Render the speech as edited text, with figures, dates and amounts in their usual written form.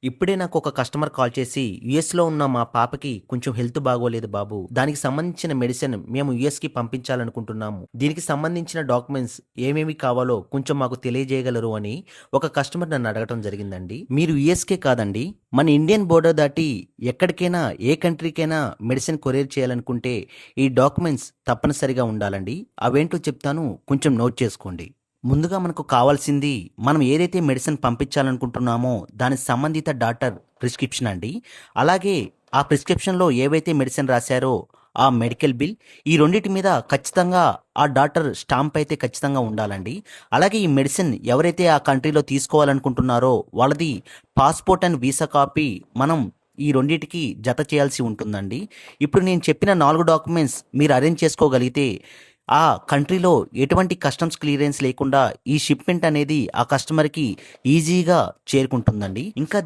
ఇప్పుడే నాకు ఒక కస్టమర్ కాల్ చేసి యుఎస్లో ఉన్న మా పాపకి కొంచెం హెల్త్ బాగోలేదు బాబు. దానికి సంబంధించిన మెడిసిన్ మేము యుఎస్కి పంపించాలనుకుంటున్నాము. దీనికి సంబంధించిన డాక్యుమెంట్స్ ఏమేమి కావాలో కొంచెం మాకు తెలియజేయగలరు అని ఒక కస్టమర్ నన్ను అడగటం జరిగిందండి. మీరు యుఎస్కే కాదండి, మన ఇండియన్ బోర్డర్ దాటి ఎక్కడికైనా ఏ కంట్రీకైనా మెడిసిన్ కొరియర్ చేయాలనుకుంటే ఈ డాక్యుమెంట్స్ తప్పనిసరిగా ఉండాలండి. అవేంటో చెప్తాను, కొంచెం నోట్ చేసుకోండి. ముందుగా మనకు కావాల్సింది, మనం ఏదైతే మెడిసిన్ పంపించాలనుకుంటున్నామో దానికి సంబంధిత డాక్టర్ ప్రిస్క్రిప్షన్ అండి. అలాగే ఆ ప్రిస్క్రిప్షన్లో ఏవైతే మెడిసిన్ రాశారో ఆ మెడికల్ బిల్, ఈ రెండిటి మీద ఖచ్చితంగా ఆ డాక్టర్ స్టాంప్ అయితే ఖచ్చితంగా ఉండాలండి. అలాగే ఈ మెడిసిన్ ఎవరైతే ఆ కంట్రీలో తీసుకోవాలనుకుంటున్నారో వాళ్ళది పాస్పోర్ట్ అండ్ వీసా కాపీ మనం ఈ రెండిటికి జత చేయాల్సి ఉంటుందండి. ఇప్పుడు నేను చెప్పిన 4 డాక్యుమెంట్స్ మీరు అరేంజ్ చేసుకోగలిగితే ఆ కంట్రీలో ఎటువంటి కస్టమ్స్ క్లియరెన్స్ లేకుండా ఈ షిప్మెంట్ అనేది ఆ కస్టమర్కి ఈజీగా చేరుకుంటుందండి. ఇంకా